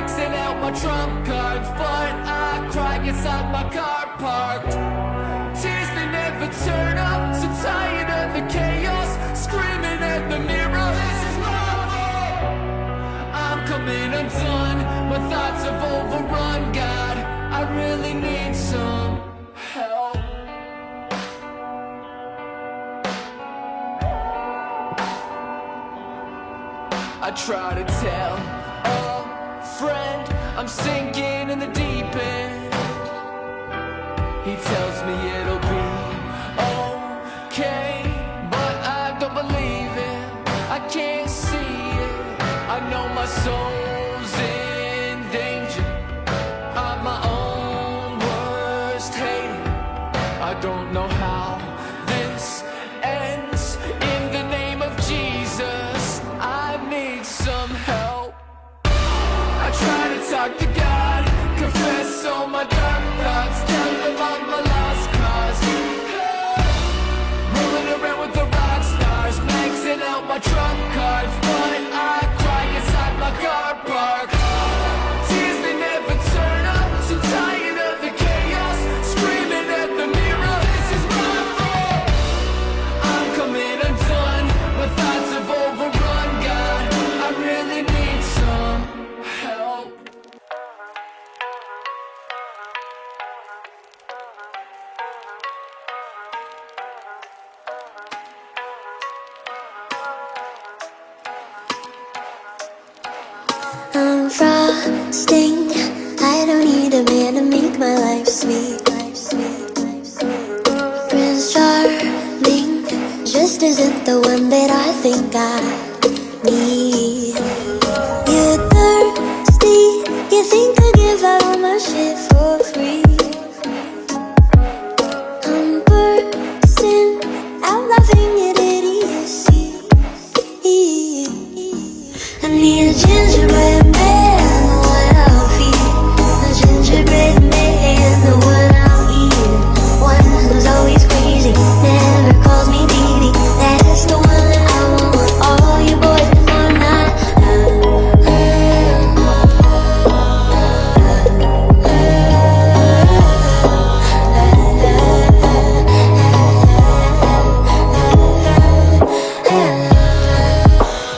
maxing out my trump cards, but I cry inside my car parked. Tears they never turn up, so tired of the chaos, screaming at the mirror, this is my fault. I'm coming undone, my thoughts have overrun. God, I really need some help. I try to tell a friend I'm sinking in the deep end. He tells me it'll be okay, but I don't believe it. I can't see it. I know my soul's in danger. I'm my own worst hater. I don't know how this ends. In the name of Jesus, I need some help. I try to talk to God, confess all my dark thoughts, tell him I'm a lost cause. Rolling around with the rock stars, maxing out my trump cards, but I cry inside my car park. Tears they never turn up, so tired of the chaos, screaming at the mirror, this is my fault. I'm coming undone, my thoughts have overrun. God, I really need some help. I'm frosting. I don't need a man to make my life sweet. Prince Charming just isn't the one that I think I need. You're thirsty. You think I'll give out all my shit for free. I'm bursting out laughing at idiocy. I need a gingerbread man, the one I'll feed. A gingerbread man, the one I'll eat. One who's always crazy, never calls me baby. That's the one that I want. All you boys are not.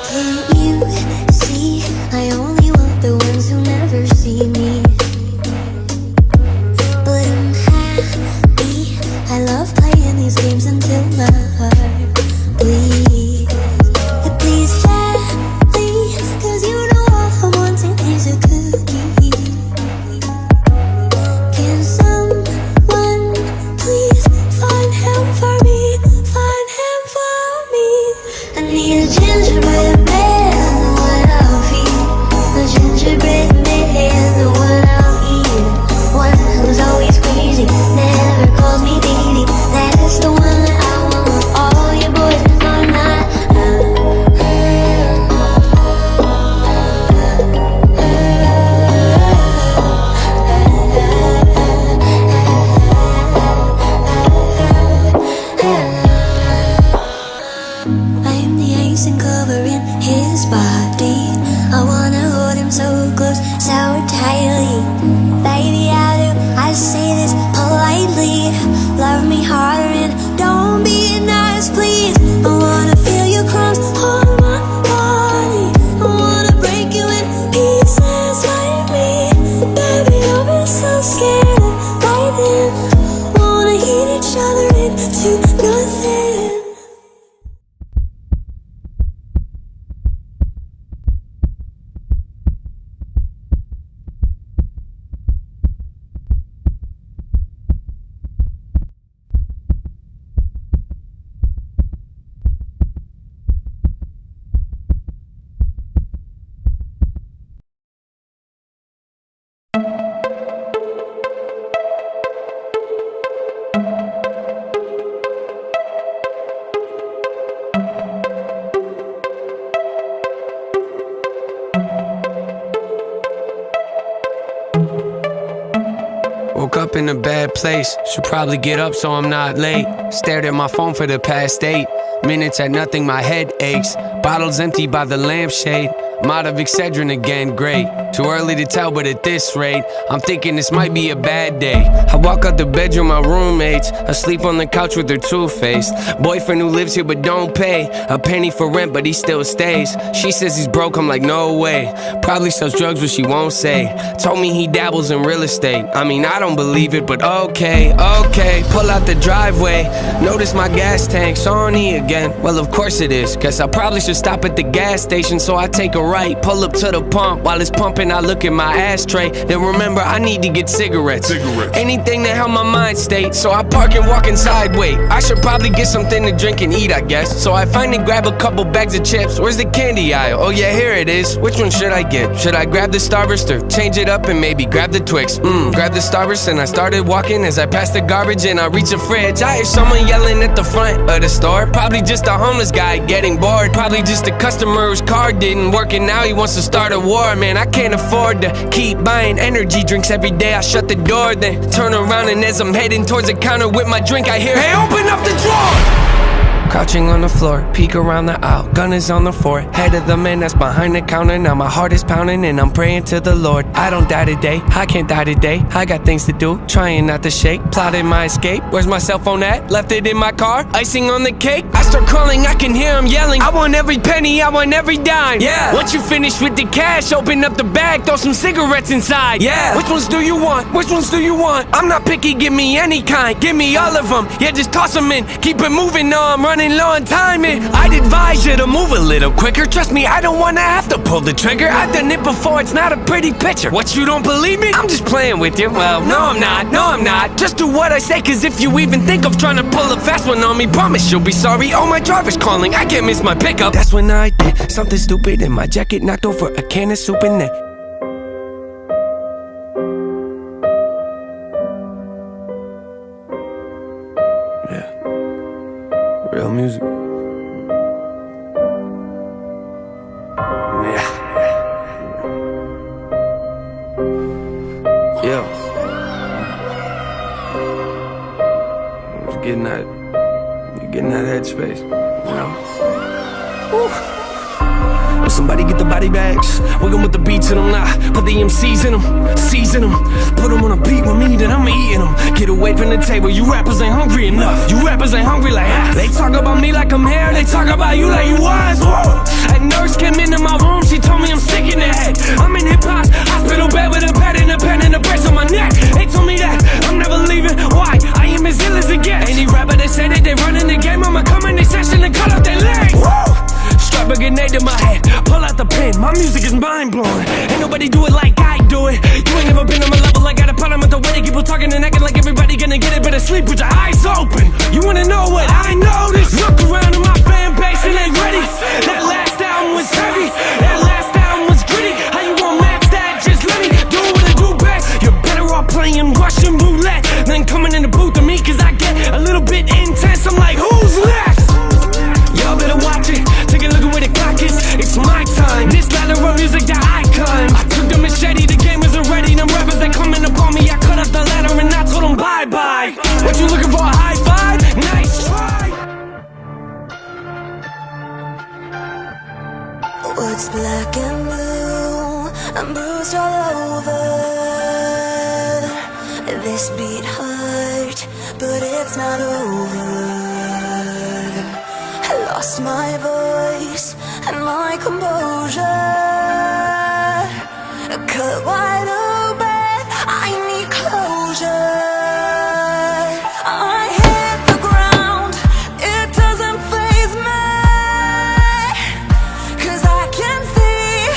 Can't you see? I only want the ones who never see me. But I'm happy. I love playing these games until my heart bleeds. Please gently, 'cause you know all I wanted is a cookie. Can someone please find him for me? Find him for me. I need a gingerbread man, the one I'll feed. A gingerbread man, the one I'll eat. One who's always crazy, never calls me baby. That's the one that I want. All you boys are not. I'm the icing covering his body. I wanna hold him so close, so tightly. Baby, I do. I say this politely. Love me harder and don't be nice, please. I wanna feel your crumbs on my body. I wanna break you in pieces like me. Baby, don't be so scared of lightning. Wanna heat each other into nothing. Woke up in a bad place, should probably get up so I'm not late. Stared at my phone for the past 8 minutes at nothing, my head aches. Bottles empty by the lampshade, I'm out of Excedrin again, great. Too early to tell, but at this rate, I'm thinking this might be a bad day. I walk out the bedroom, my roommates asleep on the couch with their two-faced boyfriend who lives here but don't pay a penny for rent, but he still stays. She says he's broke, I'm like, no way. Probably sells drugs, but she won't say. Told me he dabbles in real estate. I mean, I don't believe it, but okay. Pull out the driveway, notice my gas tank's on E again. Well, of course it is. Guess I probably should stop at the gas station, so I take a right, pull up to the pump. While it's pumping, I look at my ashtray. Then remember, I need to get cigarettes. Anything to help my mind state. So I park and walk inside. Wait, I should probably get something to drink and eat, I guess. So I finally grab a couple bags of chips. Where's the candy aisle? Oh yeah, here it is. Which one should I get? Should I grab the Starburst or change it up and maybe grab the Twix? Grab the Starburst and I started walking. As I passed the garbage and I reach the fridge, I hear someone yelling at the front of the store. Probably just a homeless guy getting bored. Probably just a customer whose car didn't work and now he wants to start a war. Man, I can't afford to keep buying energy drinks every day. I shut the door, then turn around, and as I'm heading towards the counter with my drink, I hear, hey, open up the drawer! Crouching on the floor, peek around the aisle, gun is on the forehead of the man that's behind the counter. Now my heart is pounding and I'm praying to the Lord. I don't die today, I can't die today. I got things to do, trying not to shake, plotting my escape. Where's my cell phone at? Left it in my car, icing on the cake. I start crawling, I can hear him yelling, I want every penny, I want every dime. Yeah. Once you finish with the cash, open up the bag, throw some cigarettes inside. Yeah. Which ones do you want? Which ones do you want? I'm not picky, give me any kind, give me all of them. Yeah, just toss them in, keep it moving. No, I'm running low on timing. I'd advise you to move a little quicker. Trust me, I don't wanna have to pull the trigger. I've done it before, it's not a pretty picture. What, you don't believe me? I'm just playing with you. Well, no I'm not. Just do what I say, cause if you even think of trying to pull a fast one on me, promise you'll be sorry. Oh, my driver's calling, I can't miss my pickup. That's when I did something stupid and my jacket knocked over a can of soup in there. Real music. Yeah. You're getting that headspace, you know? Woo. Will somebody get the body bags? Wiggle with the beats in them, nah. Put the MCs in them, season them. Put them on a beat with me, then I'm eating them. Get away from the table, you rappers ain't hungry enough. You rappers ain't hungry like us. They talk about me like I'm here, they talk about you like you was. Whoa. A nurse came into my room, she told me I'm sick in the head. I'm in hip-hop, hospital bed with a pad and a pen and a brace on my neck. They told me that I'm never leaving, why? I am as ill as it gets. Any rapper that say that they running the game, I'ma come in their session and cut off their legs. Whow! Strap a grenade to my head, pull out the pen, my music is mind-blowing. Ain't nobody do it like I do it. You ain't never been on my level, I got a problem with the way they keep talking and acting like everybody gonna get it. Better sleep with your eyes open. You wanna know what I noticed? Look around at my fan base and they ready. That last album was heavy, that last album was gritty. How you gon' match that? Just let me do what I do best. You're better off playing Russian roulette than coming in the booth to me, cause I get a little bit intense. I'm like, who's left? Y'all better watch it, take a look at where the clock is. It's my time, this ladder of music that I climb. I took the machete, the game isn't ready. Them rappers that coming upon me, I cut up the ladder and I told them bye-bye. What you looking for, a high five? Nice try. What's black and blue, I'm bruised all over. This beat hurt, but it's not over. I lost my voice and my composure. Cut wide open, I need closure. I hit the ground, it doesn't faze me, cause I can see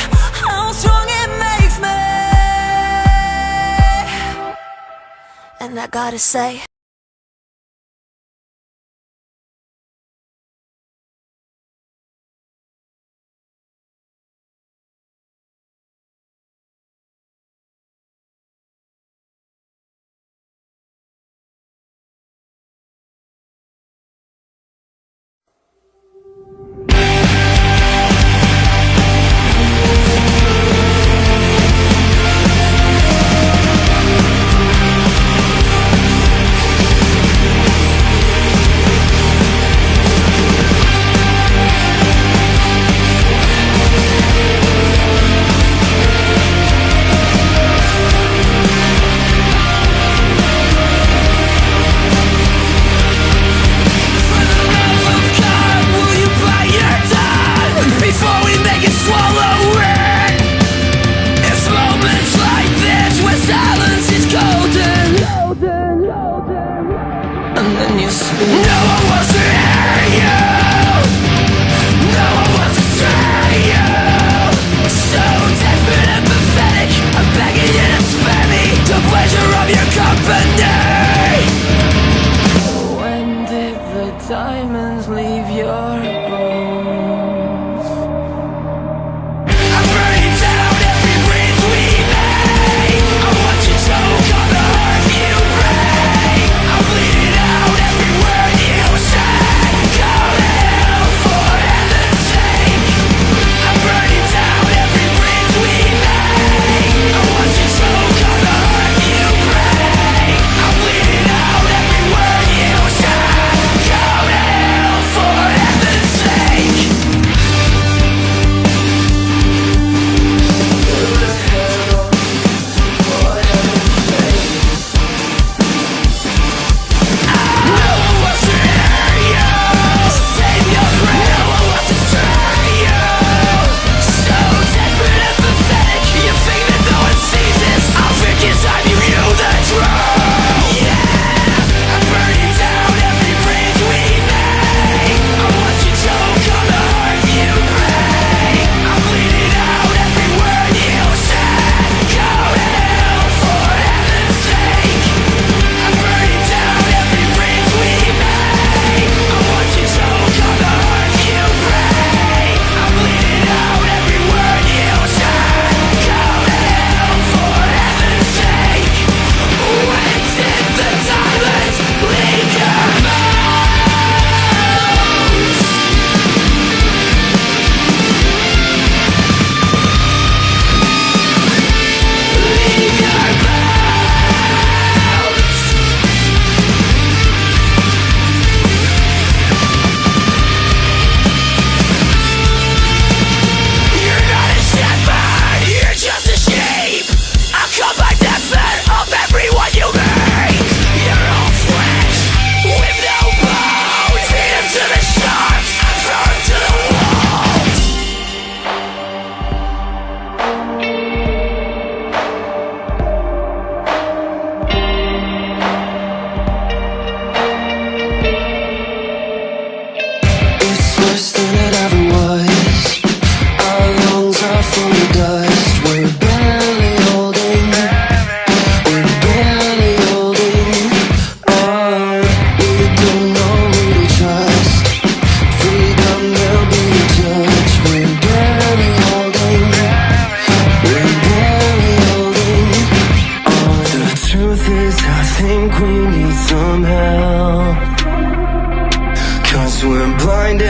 how strong it makes me. And I gotta say,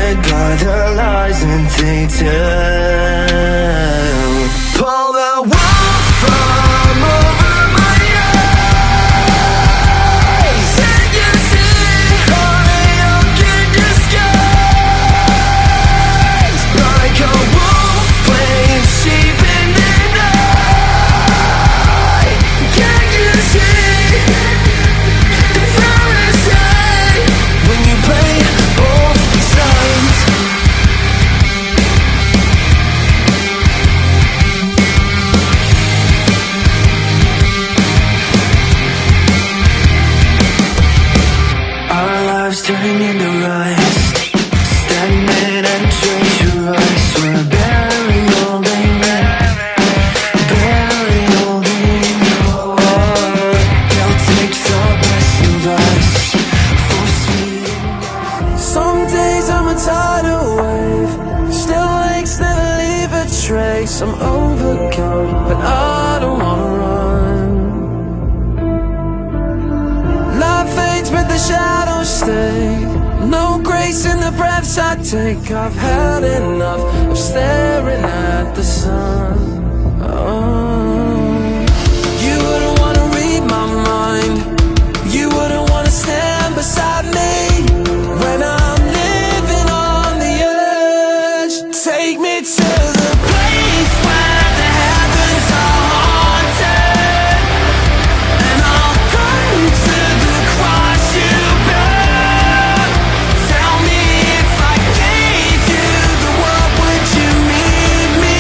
blinded by the lies that they tell. Pull the wool from over my eyes. Can you see honey oak in disguise? Like a wolf playing sheep in the night. Can you see the fantasy when you play both sides? Our lives turning into rust, stagnant and treacherous. We're barely holding it, barely holding on. They'll take the best of us, force feeding. Some days I'm a tidal wave, still lakes never leave a trace. I'm overcome, but I don't wanna run. Life fades but the shadows stay. No grace in the breaths I take. I've had enough of staring at the sun. You wouldn't wanna read my mind, you wouldn't wanna stand beside me when I'm living on the edge. Take me to the place where the heavens are haunted, and I'll go to the cross you bear. Tell me if I gave you the world, would you meet me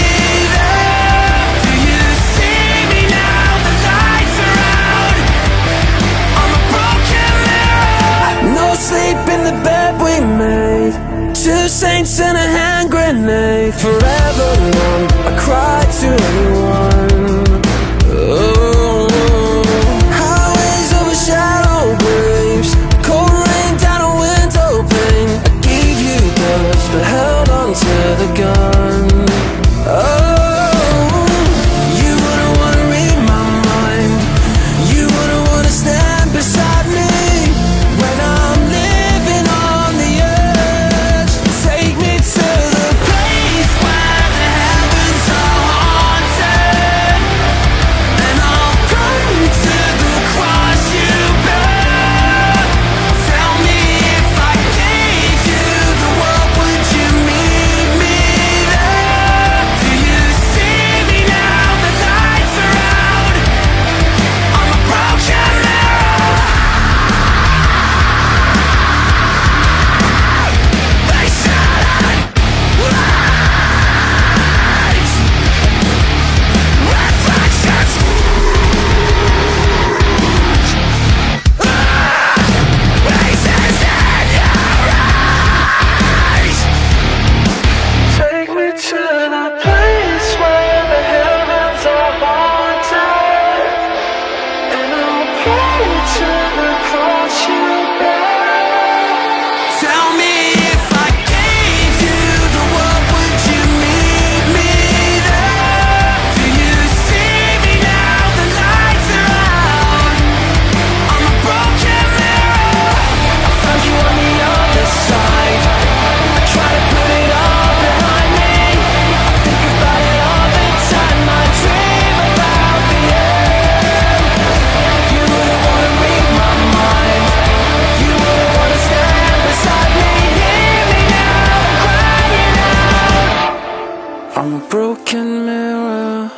there? Do you see me now? The lights are out. I'm a broken mirror. No sleep in the bed we made. Two saints and a hand grenade. Forever numb, I cry to anyone. Oh, highways over shallow graves, cold rain down a window pane. I gave you dust but held on to the gun. Oh, you wouldn't wanna read my mind, you wouldn't wanna stand beside me when I'm living on the edge. Take me to the place where the heavens are haunted, and I'll go to the cross you bear. Tell me if I gave you the world, would you meet me there? Do you see me now? The lights are out. I'm a broken mirror. They shattered lights, reflections. Faces in your eyes. Take me to the place where the heavens are haunted, and I'll pray to the cross you bear. Tell me if I gave you the world, would you meet me there? Do you see me now? The lights are out. I'm a broken mirror. I found you on the other side. I try to put it all behind me. I think about it all the time. I dream about the end. You wouldn't wanna read my mind, you wouldn't wanna stand beside me. Hear me now, I'm crying out. I'm a broken mirror.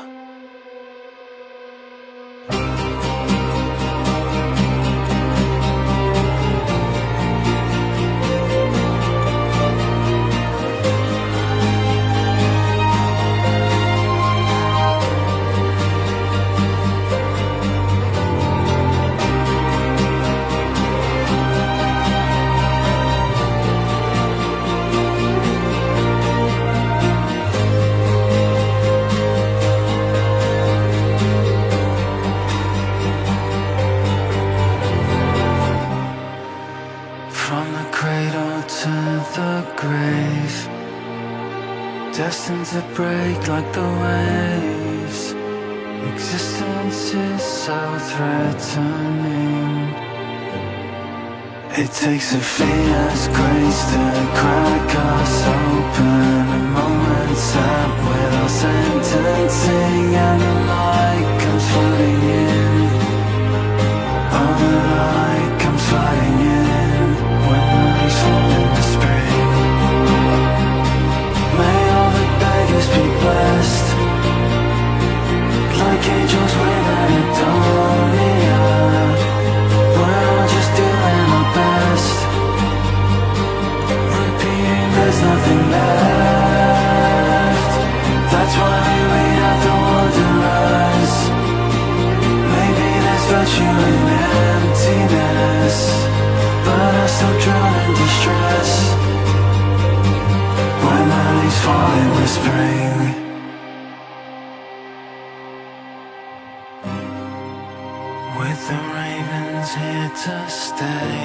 From the cradle to the grave, destined to break like the waves. Existence is so threatening. It takes a fierce grace to crack us open. A moment's up without sentencing, and the light comes flooding in. Oh, the light comes flooding in when the leaves fall in the spring. May all the beggars be blessed, like angels without a dawn. We're all just doing our best, repeating there's nothing left. That's why we wait out the wanderers. Maybe there's virtue in emptiness, but I still drown in distress when the leaves fall in the spring. With the ravens here to stay,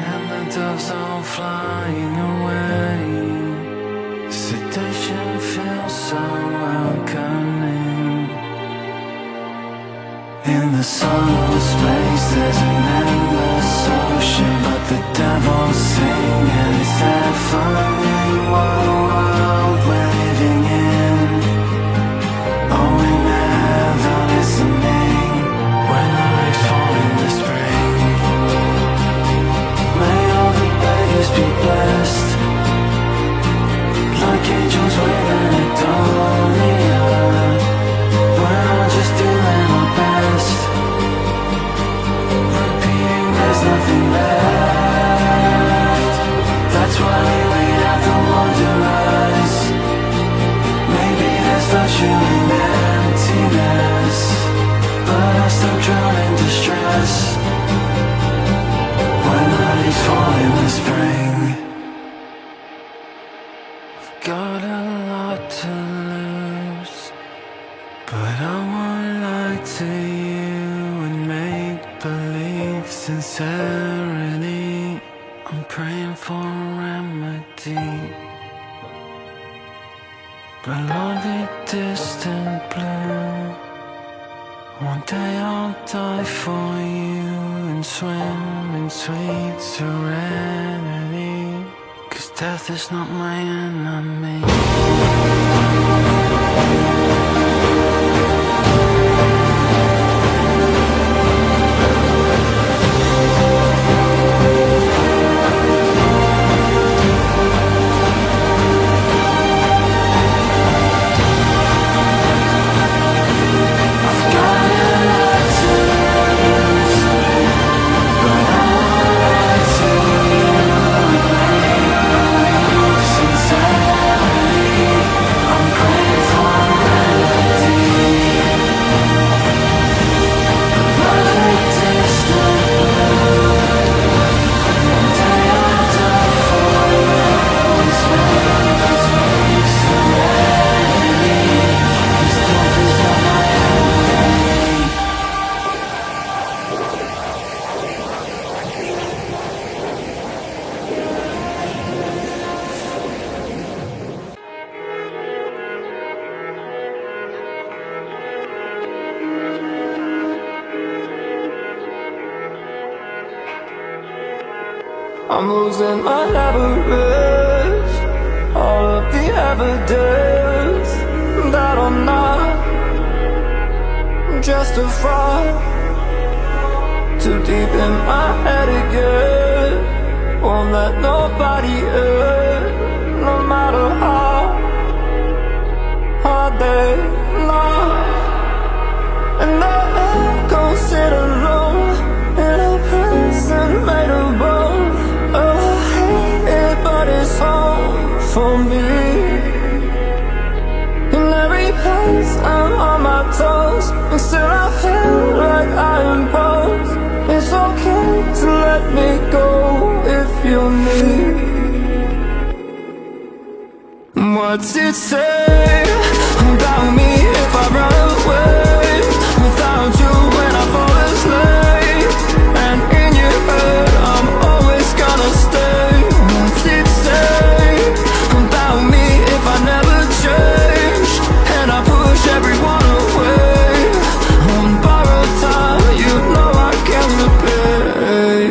and the doves all flying away, sedation feels so welcoming. In the sunless space there's an endless ocean, but the devils sing and it's deafening. What a world we're living in. Oh, we never listening when the leaves fall in the spring. May all the beggars be blessed, like angels waiting at dawn. We're all just doing our best, repeating there's nothing left. That's why we wait out the wanderers. Maybe there's virtue in emptiness, but I still drown in distress when the leaves fall in the spring. I've got a lot to lose, but I won't lie to you and make believe sincerity. I'm praying for a remedy, below the distant blue. One day I'll die for you and swim in sweet serenity, 'cause death is not my enemy. I'm losing my leverage, all of the evidence that I'm not just a fraud. Too deep in my head again, won't let nobody in, no matter how hard they lie. And I go sit alone in a prison made of bone. Oh, I hate it, but it's home for me. In every place I'm on my toes, and still I feel like I impose. It's okay to let me go if you need. What's it say about me if I run away without you when I fall asleep? And in your head I'm always gonna stay. What's it say about me if I never change and I push everyone away? On borrowed time, you know I can't repay.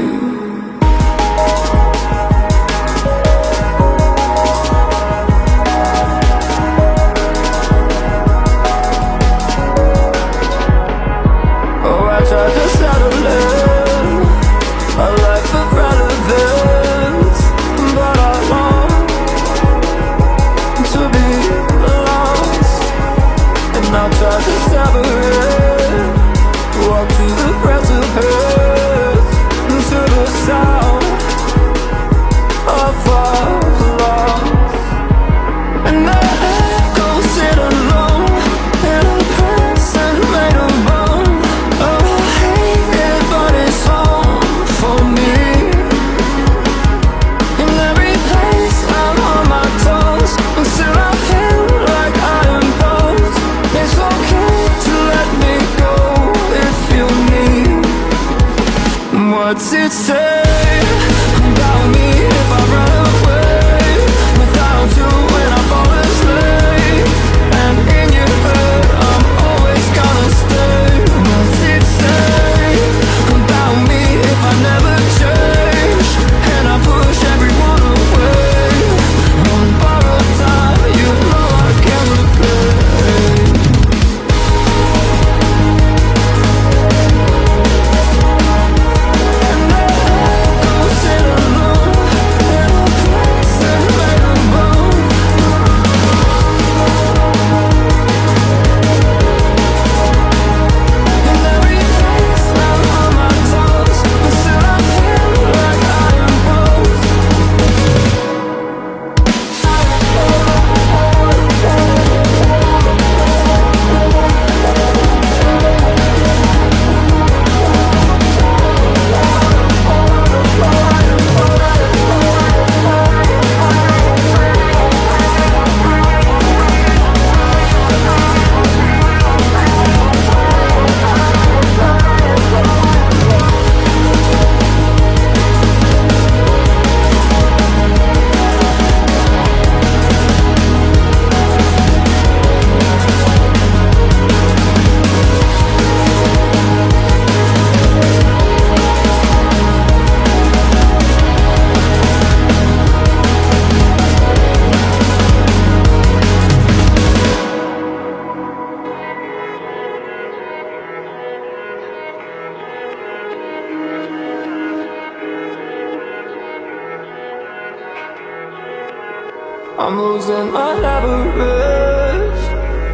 I'm losing my leverage.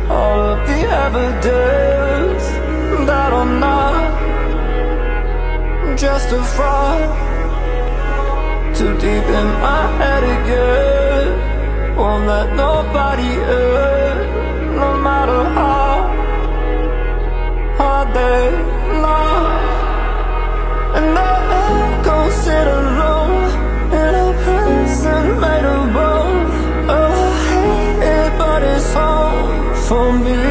All of the evidence that I'm not just a fraud. Too deep in my head again. Won't let nobody in, no matter how hard they knock. And I go sit alone in a prison made of bone. Oh, I hate it, but it's home for me.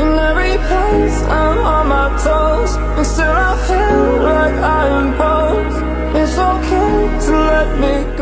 In every place I'm on my toes, and still I feel like I impose. It's okay to let me go.